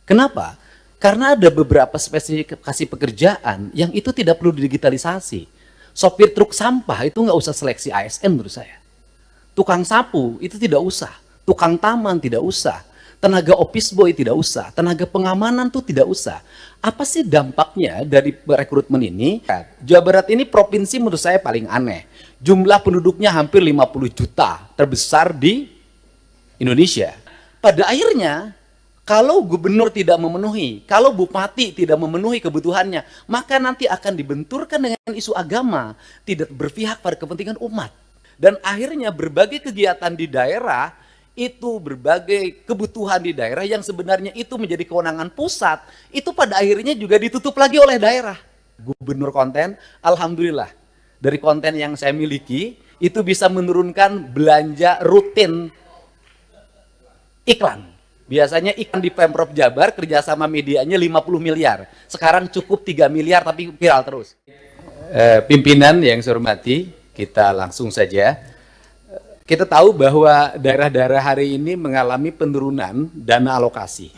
Kenapa? Karena ada beberapa spesifikasi pekerjaan yang itu tidak perlu digitalisasi. Sopir truk sampah itu nggak usah seleksi ASN menurut saya. Tukang sapu itu tidak usah. Tukang taman tidak usah. Tenaga office boy tidak usah. Tenaga pengamanan tuh tidak usah. Apa sih dampaknya dari rekrutmen ini? Jawa Barat ini provinsi menurut saya paling aneh. Jumlah penduduknya hampir 50 juta. Terbesar di Indonesia. Pada akhirnya, kalau gubernur tidak memenuhi, kalau bupati tidak memenuhi kebutuhannya, maka nanti akan dibenturkan dengan isu agama, tidak berpihak pada kepentingan umat. Dan akhirnya berbagai kegiatan di daerah, itu berbagai kebutuhan di daerah yang sebenarnya itu menjadi kewenangan pusat, itu pada akhirnya juga ditutup lagi oleh daerah. Gubernur konten, alhamdulillah, dari konten yang saya miliki, itu bisa menurunkan belanja rutin iklan. Biasanya iklan di Pemprov Jabar kerjasama medianya 50 miliar. Sekarang cukup 3 miliar tapi viral terus. Pimpinan yang saya hormati, kita langsung saja. Kita tahu bahwa daerah-daerah hari ini mengalami penurunan dana alokasi.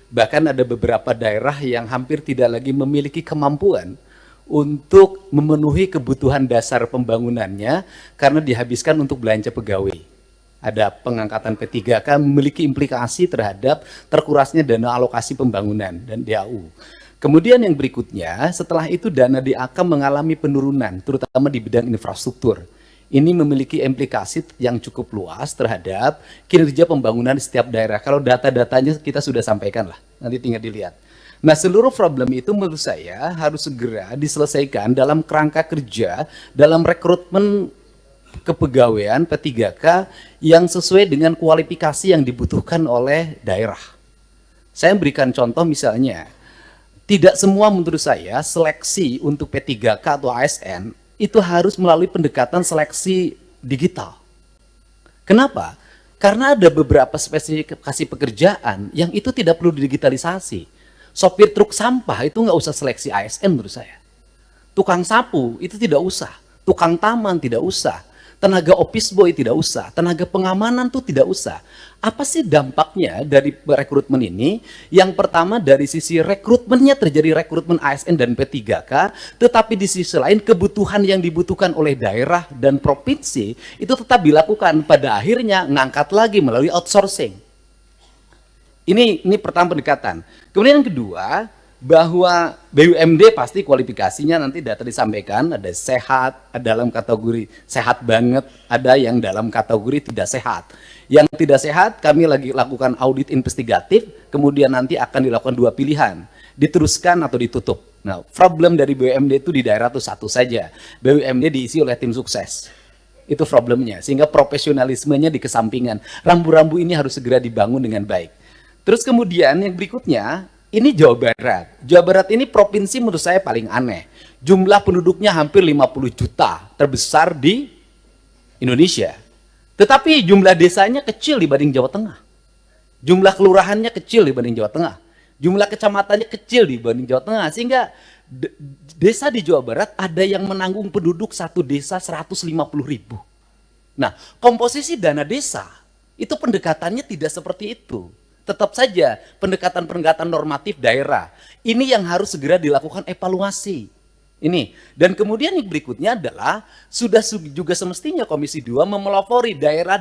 Bahkan ada beberapa daerah yang hampir tidak lagi memiliki kemampuan untuk memenuhi kebutuhan dasar pembangunannya karena dihabiskan untuk belanja pegawai. Ada pengangkatan P3K memiliki implikasi terhadap terkurasnya dana alokasi pembangunan dan DAU. Kemudian yang berikutnya, setelah itu dana DAK mengalami penurunan, terutama di bidang infrastruktur. Ini memiliki implikasi yang cukup luas terhadap kinerja pembangunan di setiap daerah. Kalau data-datanya kita sudah sampaikan lah, nanti tinggal dilihat. Nah, seluruh problem itu menurut saya harus segera diselesaikan dalam kerangka kerja, dalam rekrutmen kepegawaian P3K yang sesuai dengan kualifikasi yang dibutuhkan oleh daerah. Saya berikan contoh misalnya, tidak semua menurut saya seleksi untuk P3K atau ASN itu harus melalui pendekatan seleksi digital. Kenapa? Karena ada beberapa spesifikasi pekerjaan yang itu tidak perlu digitalisasi. Sopir truk sampah itu nggak usah seleksi ASN menurut saya. Tukang sapu itu tidak usah. Tukang taman tidak usah. Tenaga office boy tidak usah, tenaga pengamanan tuh tidak usah. Apa sih dampaknya dari rekrutmen ini? Yang pertama dari sisi rekrutmennya terjadi rekrutmen ASN dan P3K, tetapi di sisi lain kebutuhan yang dibutuhkan oleh daerah dan provinsi itu tetap dilakukan. Pada akhirnya ngangkat lagi melalui outsourcing. Ini pertama pendekatan. Kemudian yang kedua, bahwa BUMD pasti kualifikasinya nanti data disampaikan, ada sehat, ada dalam kategori sehat banget, ada yang dalam kategori tidak sehat. Yang tidak sehat kami lagi lakukan audit investigatif, kemudian nanti akan dilakukan 2 pilihan, diteruskan atau ditutup. Nah, problem dari BUMD itu di daerah itu satu saja, BUMD diisi oleh tim sukses. Itu problemnya, sehingga profesionalismenya dikesampingan. Rambu-rambu ini harus segera dibangun dengan baik. Terus kemudian yang berikutnya, ini Jawa Barat. Jawa Barat ini provinsi menurut saya paling aneh. Jumlah penduduknya hampir 50 juta, terbesar di Indonesia. Tetapi jumlah desanya kecil dibanding Jawa Tengah. Jumlah kelurahannya kecil dibanding Jawa Tengah. Jumlah kecamatannya kecil dibanding Jawa Tengah. Sehingga desa di Jawa Barat ada yang menanggung penduduk satu desa 150.000. Nah, komposisi dana desa itu pendekatannya tidak seperti itu. Tetap saja pendekatan-pendekatan normatif daerah. Ini yang harus segera dilakukan evaluasi. Ini. Dan kemudian yang berikutnya adalah sudah juga semestinya Komisi 2 memelopori daerah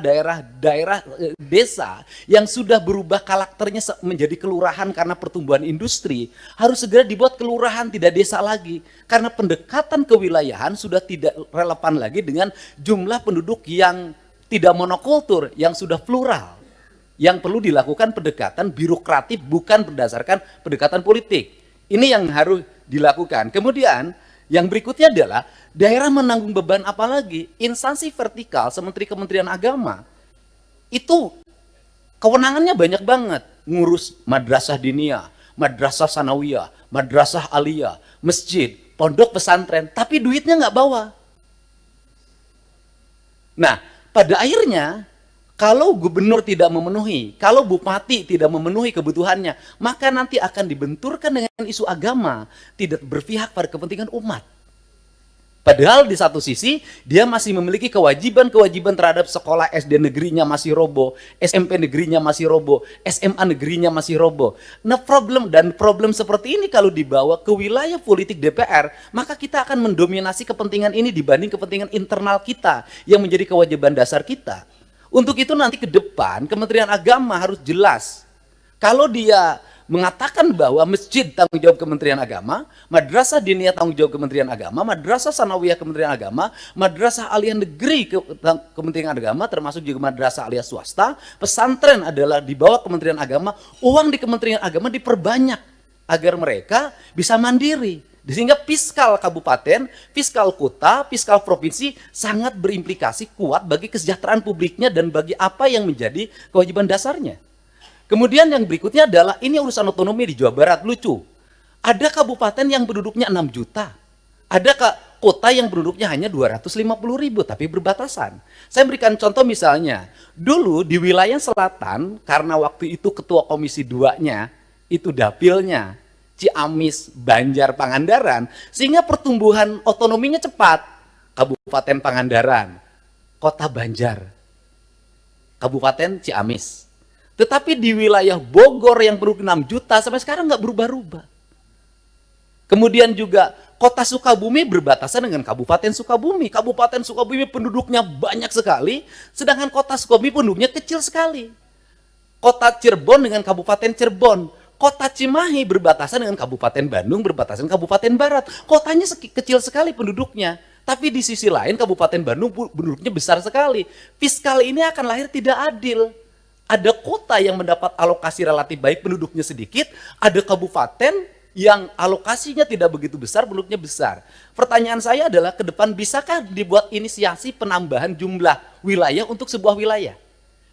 desa yang sudah berubah karakternya menjadi kelurahan karena pertumbuhan industri. Harus segera dibuat kelurahan, tidak desa lagi. Karena pendekatan kewilayahan sudah tidak relevan lagi dengan jumlah penduduk yang tidak monokultur, yang sudah plural. Yang perlu dilakukan pendekatan birokratif bukan berdasarkan pendekatan politik. Ini yang harus dilakukan. Kemudian yang berikutnya adalah daerah menanggung beban apa lagi? Instansi vertikal seperti Kementerian Agama itu kewenangannya banyak banget. Ngurus madrasah diniyah, madrasah sanawiyah, madrasah aliyah, masjid, pondok pesantren, tapi duitnya nggak bawa. Nah, pada akhirnya kalau gubernur tidak memenuhi, kalau bupati tidak memenuhi kebutuhannya, maka nanti akan dibenturkan dengan isu agama, tidak berpihak pada kepentingan umat. Padahal di satu sisi dia masih memiliki kewajiban-kewajiban terhadap sekolah SD negerinya masih roboh, SMP negerinya masih roboh, SMA negerinya masih roboh. Nah problem seperti ini kalau dibawa ke wilayah politik DPR, maka kita akan mendominasi kepentingan ini dibanding kepentingan internal kita yang menjadi kewajiban dasar kita. Untuk itu nanti ke depan Kementerian Agama harus jelas. Kalau dia mengatakan bahwa masjid tanggung jawab Kementerian Agama, madrasah diniyah tanggung jawab Kementerian Agama, madrasah sanawiyah Kementerian Agama, madrasah aliyah negeri Kementerian Agama, termasuk juga madrasah aliyah swasta, pesantren adalah di bawah Kementerian Agama, uang di Kementerian Agama diperbanyak agar mereka bisa mandiri. Sehingga fiskal kabupaten, fiskal kota, fiskal provinsi sangat berimplikasi kuat bagi kesejahteraan publiknya dan bagi apa yang menjadi kewajiban dasarnya. Kemudian yang berikutnya adalah, ini urusan otonomi di Jawa Barat, lucu. Ada kabupaten yang penduduknya 6 juta. Ada kota yang penduduknya hanya 250.000, tapi berbatasan. Saya berikan contoh misalnya, dulu di wilayah selatan, karena waktu itu ketua komisi 2-nya, itu dapilnya, Ciamis, Banjar, Pangandaran, sehingga pertumbuhan otonominya cepat. Kabupaten Pangandaran, kota Banjar, Kabupaten Ciamis. Tetapi di wilayah Bogor yang penduduk 6 juta sampai sekarang nggak berubah-ubah. Kemudian juga kota Sukabumi berbatasan dengan Kabupaten Sukabumi. Kabupaten Sukabumi penduduknya banyak sekali, sedangkan kota Sukabumi penduduknya kecil sekali. Kota Cirebon dengan Kabupaten Cirebon. Kota Cimahi berbatasan dengan Kabupaten Bandung, berbatasan Kabupaten Barat. Kotanya kecil sekali penduduknya. Tapi di sisi lain Kabupaten Bandung penduduknya besar sekali. Fiskal ini akan lahir tidak adil. Ada kota yang mendapat alokasi relatif baik, penduduknya sedikit, ada kabupaten yang alokasinya tidak begitu besar, penduduknya besar. Pertanyaan saya adalah ke depan bisakah dibuat inisiasi penambahan jumlah wilayah untuk sebuah wilayah?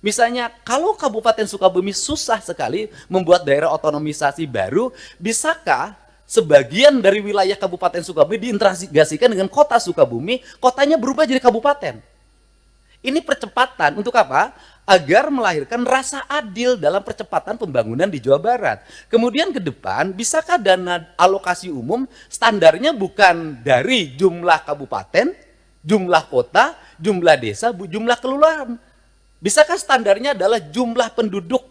Misalnya kalau Kabupaten Sukabumi susah sekali membuat daerah otonomisasi baru, bisakah sebagian dari wilayah Kabupaten Sukabumi diintegrasikan dengan kota Sukabumi, kotanya berubah jadi kabupaten? Ini percepatan untuk apa? Agar melahirkan rasa adil dalam percepatan pembangunan di Jawa Barat. Kemudian ke depan, bisakah dana alokasi umum standarnya bukan dari jumlah kabupaten, jumlah kota, jumlah desa, jumlah kelurahan? Bisakah standarnya adalah jumlah penduduk?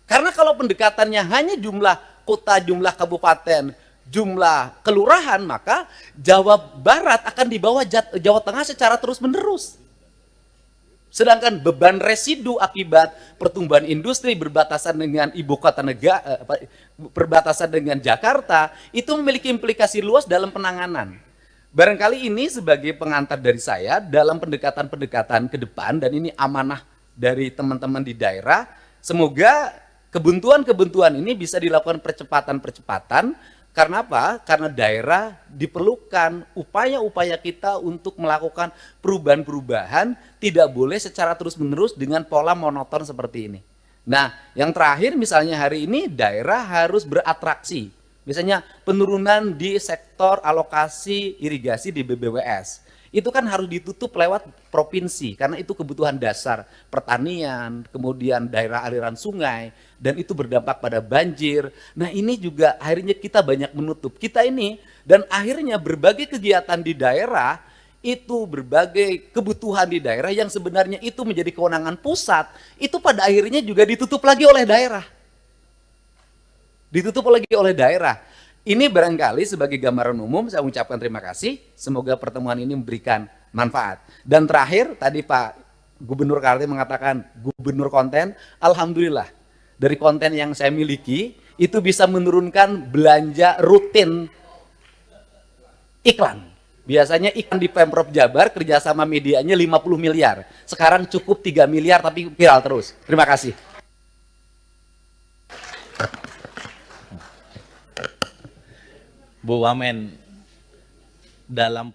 Karena kalau pendekatannya hanya jumlah kota, jumlah kabupaten, jumlah kelurahan, maka Jawa Barat akan di bawah Jawa Tengah secara terus-menerus. Sedangkan beban residu akibat pertumbuhan industri berbatasan dengan ibu kota negara, berbatasan dengan Jakarta, itu memiliki implikasi luas dalam penanganan. Barangkali ini sebagai pengantar dari saya dalam pendekatan-pendekatan ke depan, dan ini amanah dari teman-teman di daerah. Semoga kebuntuan-kebuntuan ini bisa dilakukan percepatan-percepatan. Karena apa? Karena daerah diperlukan upaya-upaya kita untuk melakukan perubahan-perubahan, tidak boleh secara terus-menerus dengan pola monoton seperti ini. Nah, yang terakhir misalnya hari ini daerah harus beratraksi. Misalnya penurunan di sektor alokasi irigasi di BBWS. Itu kan harus ditutup lewat provinsi, karena itu kebutuhan dasar pertanian, kemudian daerah aliran sungai, dan itu berdampak pada banjir. Nah ini juga akhirnya kita banyak menutup. Kita ini, dan akhirnya berbagai kegiatan di daerah, itu berbagai kebutuhan di daerah yang sebenarnya itu menjadi kewenangan pusat, itu pada akhirnya juga ditutup lagi oleh daerah. Ditutup lagi oleh daerah. Ini barangkali sebagai gambaran umum, saya ucapkan terima kasih. Semoga pertemuan ini memberikan manfaat. Dan terakhir, tadi Pak Gubernur Kaltim mengatakan gubernur konten. Alhamdulillah, dari konten yang saya miliki, itu bisa menurunkan belanja rutin iklan. Biasanya iklan di Pemprov Jabar, kerjasama medianya 50 miliar. Sekarang cukup 3 miliar, tapi viral terus. Terima kasih. Bu Wamen, dalam